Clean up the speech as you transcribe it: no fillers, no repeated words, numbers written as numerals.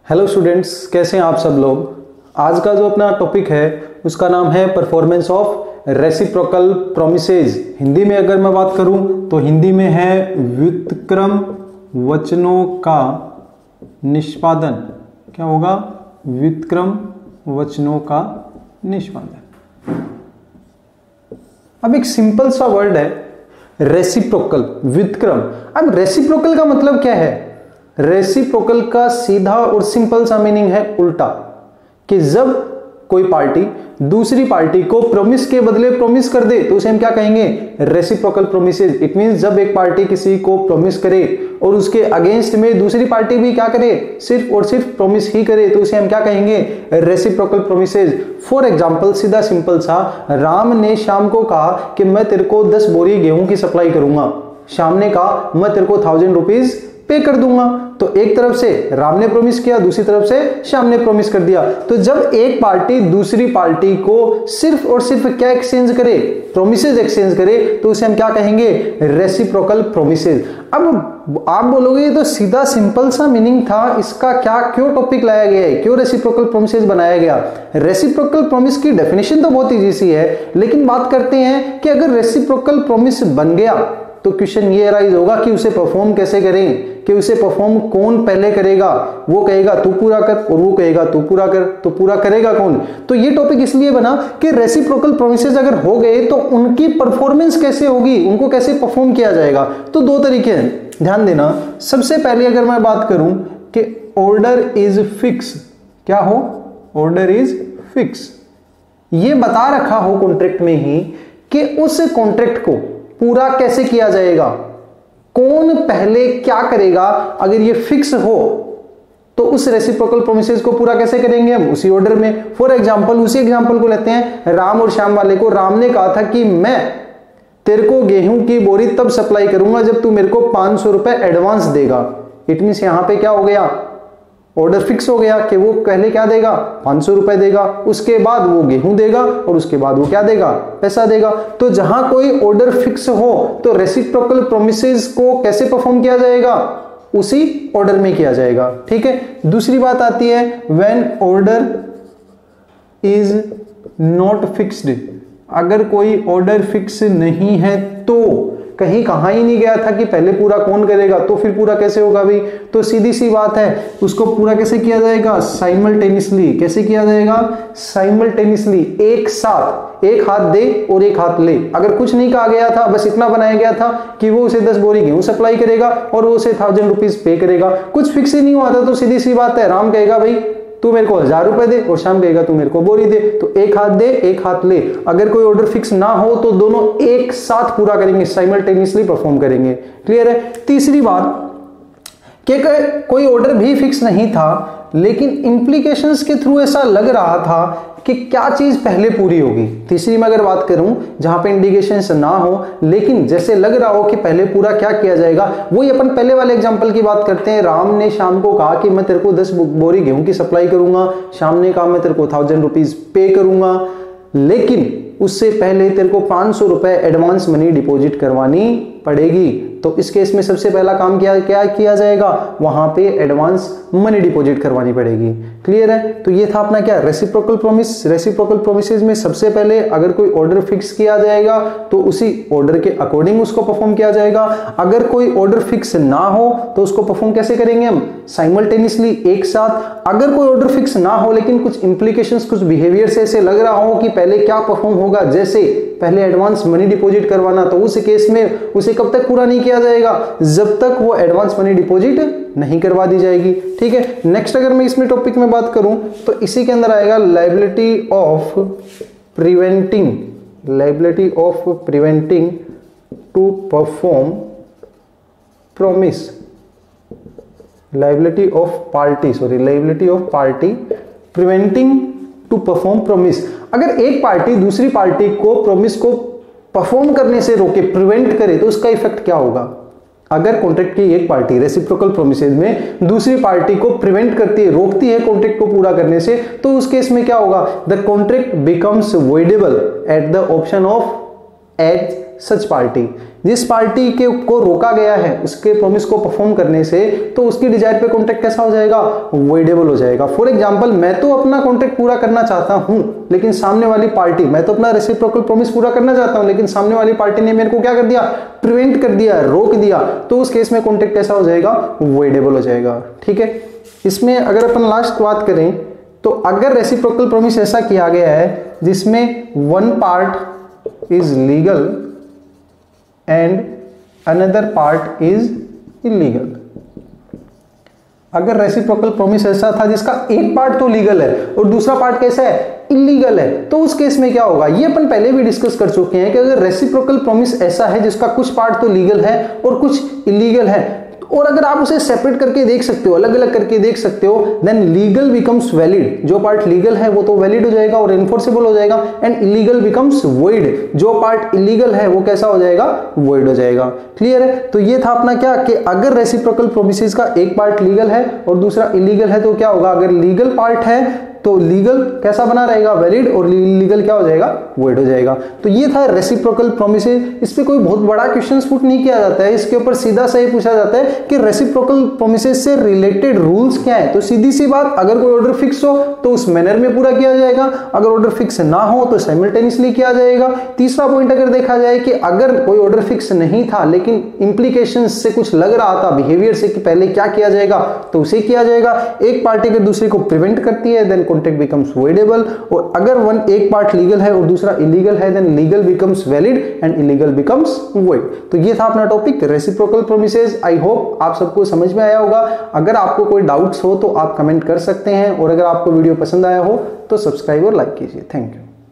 Hello students, कैसे हैं आप सब लोग। आज का जो अपना टॉपिक है उसका नाम है performance of reciprocal promises. Hindi में अगर मैं बात करूं तो हिंदी में है व्युत्क्रम वचनों का निष्पादन। क्या होगा? व्युत्क्रम वचनों का निष्पादन। अब एक सिंपल सा वर्ड है रेसिप्रोकल, व्युत्क्रम। अब रेसिप्रोकल का मतलब क्या है? रेसिप्रोकल का सीधा और सिंपल सा मीनिंग है उल्टा, कि जब कोई पार्टी दूसरी पार्टी को प्रॉमिस के बदले प्रॉमिस कर दे तो उसे हम क्या कहेंगे? Reciprocal promises. इट मींस जब एक पार्टी किसी को प्रॉमिस करे और उसके अगेंस्ट में दूसरी पार्टी भी क्या करे? सिर्फ और सिर्फ प्रॉमिस ही करे तो उसे हम क्या कहेंगे? Reciprocal promises. फॉर एग्जांपल, सीधा सिंपल सा, राम ने श्याम को कहा कि मैं तेरे को 10 बोरी गेहूं की सप्लाई करूंगा। श्याम ने कहा मैं तेरे को 1000 रुपीज पे कर दूंगा। तो एक तरफ से राम ने प्रॉमिस किया, दूसरी तरफ से श्याम ने प्रॉमिस कर दिया। तो जब एक पार्टी दूसरी पार्टी को सिर्फ और सिर्फ क्या एक्सचेंज करे? प्रोमिसेस एक्सचेंज करे तो उसे हम क्या कहेंगे? Reciprocal promises. अब आप बोलोगे ये तो सीधा सिंपल सा मीनिंग था, इसका क्या क्यों टॉपिक लाया गया है, क्यों रेसिप्रोकल प्रोमिसेस बनाया गया? रेसिप्रोकल प्रोमिस की डेफिनेशन तो बहुत इजी सी है, लेकिन बात करते हैं कि अगर रेसिप्रोकल प्रोमिस बन गया तो क्वेश्चन ये अराइज होगा कि उसे परफॉर्म कैसे करें, कि उसे परफॉर्म कौन पहले करेगा? वो कहेगा तू पूरा कर और वो कहेगा तू पूरा कर, तो पूरा करेगा कौन? तो ये टॉपिक इसलिए बना कि रेसिप्रोकल प्रोमिसेस अगर हो गए तो उनकी परफॉर्मेंस कैसे होगी, उनको कैसे परफॉर्म किया जाएगा। तो दो तरीके हैं, ध्यान देना। सबसे पहले अगर मैं बात करूं कि ऑर्डर इज फिक्स, क्या हो? Order is fix. ये बता रखा हो कॉन्ट्रैक्ट में ही कि उस कॉन्ट्रैक्ट को पूरा कैसे किया जाएगा, कौन पहले क्या करेगा। अगर ये फिक्स हो तो उस रेसिप्रोकल प्रोमिसेस को पूरा कैसे करेंगे हम? उसी ऑर्डर में। फॉर एग्जांपल, उसी एग्जांपल को लेते हैं, राम और श्याम वाले को। राम ने कहा था कि मैं तेरे को गेहूं की बोरी तब सप्लाई करूंगा जब तू मेरे को 500 रुपए एडवांस देगा। इट मींस यहां पे क्या हो गया? ऑर्डर फिक्स हो गया कि वो पहले क्या देगा? 500 रुपए देगा, उसके बाद वो गेहूं देगा और उसके बाद वो क्या देगा? पैसा देगा। तो जहां कोई ऑर्डर फिक्स हो तो रेसिप्रोकल प्रोमिसेस को कैसे परफॉर्म किया जाएगा? उसी ऑर्डर में किया जाएगा। ठीक है। दूसरी बात आती है when order is not fixed. अगर कोई ऑर्डर फिक्स नहीं है तो कहीं कहा ही नहीं गया था कि पहले पूरा कौन करेगा, तो फिर पूरा कैसे होगा भाई? तो सीधी सी बात है, उसको पूरा कैसे किया जाएगा? साइमल्टेनियसली। कैसे किया जाएगा? साइमल्टेनियसली, एक साथ, एक हाथ दे और एक हाथ ले। अगर कुछ नहीं कहा गया था, बस इतना बनाया गया था कि वो उसे 10 बोरी गेहूं सप्लाई करेगा और वो उसे 1000 रुपीज पे करेगा। कुछ फिक्स ही नहीं हुआ था, तो सीधी सी बात है, राम कहेगा भाई तू मेरे को 1000 रुपए दे और श्याम कहेगा तू मेरे को बोरी दे। तो एक हाथ दे एक हाथ ले। अगर कोई ऑर्डर फिक्स ना हो तो दोनों एक साथ पूरा करेंगे, साइमल्टेनियसली परफॉर्म करेंगे। क्लियर है। तीसरी बात कि कोई ऑर्डर भी फिक्स नहीं था लेकिन इंप्लीकेशंस के थ्रू ऐसा लग रहा था कि क्या चीज पहले पूरी होगी। तीसरी में अगर बात करूं जहां पे इंडिकेशंस ना हो लेकिन जैसे लग रहा हो कि पहले पूरा क्या किया जाएगा, वही अपन पहले वाले एग्जांपल की बात करते हैं। राम ने श्याम को कहा कि मैं तेरे को 10 बोरी गेहूं की सप्लाई करूंगा। श्याम ने कहा मैं तेरे को 1000 रुपीज पे करूंगा, लेकिन उससे पहले तेरे को 500 रुपए एडवांस मनी डिपॉजिट करवानी पड़ेगी। तो इस केस में सबसे पहला काम क्या किया जाएगा? वहां पे एडवांस मनी डिपॉजिट करवानी पड़ेगी। क्लियर है। तो ये था अपना क्या? Reciprocal promise. रेसिप्रोकल प्रोमिसेस में सबसे पहले अगर कोई ऑर्डर फिक्स किया जाएगा तो उसी ऑर्डर के अकॉर्डिंग उसको परफॉर्म किया जाएगा। अगर कोई ऑर्डर फिक्स ना हो तो उसको परफॉर्म कैसे करेंगे हम? साइमल्टेनियसली, एक साथ। अगर कोई ऑर्डर फिक्स ना हो लेकिन कुछ इंप्लीकेशंस, कुछ बिहेवियर से ऐसे लग रहा हो कि पहले क्या परफॉर्म होगा, जैसे पहले एडवांस मनी डिपॉजिट करवाना, तो उस केस में उसे कब तक पूरा नहीं किया जाएगा? जब तक वो एडवांस मनी डिपॉजिट नहीं करवा दी जाएगी। ठीक है। नेक्स्ट अगर मैं इसमें टॉपिक में बात करूं तो इसी के अंदर आएगा liability of preventing, liability of preventing to perform promise, liability of party, liability of party preventing to perform promise. अगर एक पार्टी दूसरी पार्टी को प्रॉमिस को परफॉर्म करने से रोके, प्रिवेंट करे, तो उसका इफेक्ट क्या होगा? अगर कॉन्ट्रैक्ट की एक पार्टी रेसिप्रोकल प्रोमिसेस में दूसरी पार्टी को प्रिवेंट करती है, रोकती है कॉन्ट्रैक्ट को पूरा करने से, तो उस केस में क्या होगा? The contract becomes voidable at the option of as such party, जिस पार्टी के को रोका गया है उसके प्रॉमिस को परफॉर्म करने से, तो उसकी डिजायर पे कॉन्ट्रैक्ट कैसा हो जाएगा, वॉइडेबल हो जाएगा। फॉर एग्जांपल, मैं तो अपना कॉन्ट्रैक्ट पूरा करना चाहता हूं, लेकिन सामने वाली पार्टी, मैं तो अपना रेसिप्रोकल प्रॉमिस पूरा करना चाहता हूं, लेकिन सामने वाली पार्टी ने मेरे को क्या कर दिया, प्रिवेंट कर दिया, रोक दिया, तो उस केस में कॉन्ट्रैक्ट कैसा हो जाएगा, वॉइडेबल हो जाएगा। ठीक है। इसमें अगर अपन लास्ट बात करें तो अगर रेसिप्रोकल प्रॉमिस ऐसा किया गया है जिसमें one part is legal and another part is illegal, अगर रेसिप्रोकल प्रॉमिस ऐसा था जिसका एक पार्ट तो लीगल है और दूसरा पार्ट कैसा है, इलीगल है, तो उस केस में क्या होगा, ये अपन पहले भी डिस्कस कर चुके हैं कि अगर रेसिप्रोकल प्रॉमिस ऐसा है जिसका कुछ पार्ट तो लीगल है और कुछ इलीगल है, और अगर आप उसे सेपरेट करके देख सकते हो, अलग अलग करके देख सकते हो, देन लीगल बिकम्स वैलिड, जो पार्ट लीगल है वो तो वैलिड हो जाएगा और एनफोर्सेबल हो जाएगा, एंड इलीगल बिकम्स वॉइड, जो पार्ट इलीगल है वो कैसा हो जाएगा, वॉइड हो जाएगा। क्लियर है। तो ये था अपना क्या कि अगर रेसिप्रोकल प्रोमिसेस का एक पार्ट लीगल है और दूसरा इलीगल है तो क्या होगा, अगर लीगल पार्ट है तो लीगल कैसा बना रहेगा, वैलिड, और इलीगल क्या हो जाएगा, वॉइड हो जाएगा। तो ये था रेसिप्रोकल प्रोमिसेस। इस पे कोई बहुत बड़ा क्वेश्चन पुट नहीं किया जाता है, इसके ऊपर सीधा सा ही पूछा जाता है कि रेसिप्रोकल प्रोमिसेस से रिलेटेड रूल्स क्या है। तो सीधी सी बात, अगर कोई ऑर्डर फिक्स हो तो उस मैनर में पूरा किया जाएगा, अगर ऑर्डर फिक्स ना हो तो साइमल्टेनियसली किया जाएगा। तीसरा पॉइंट अगर देखा जाए कि अगर कोई ऑर्डर फिक्स नहीं था लेकिन इंप्लीकेशन से कुछ लग रहा था बिहेवियर से कि पहले क्या किया जाएगा, तो उसे किया जाएगा। एक पार्टी के दूसरे को प्रिवेंट करती है, देन कॉन्ट्रैक्ट बिकम्स वॉइडेबल, और अगर एक पार्ट लीगल है और दूसरा इलीगल है, then legal becomes valid and illegal becomes void. तो ये था अपना topic reciprocal promises. I hope आप सबको समझ में आया होगा। अगर आपको कोई डाउट्स हो तो आप कमेंट कर सकते हैं, और अगर आपको वीडियो पसंद आया हो तो सब्सक्राइब और लाइक कीजिए। Thank you.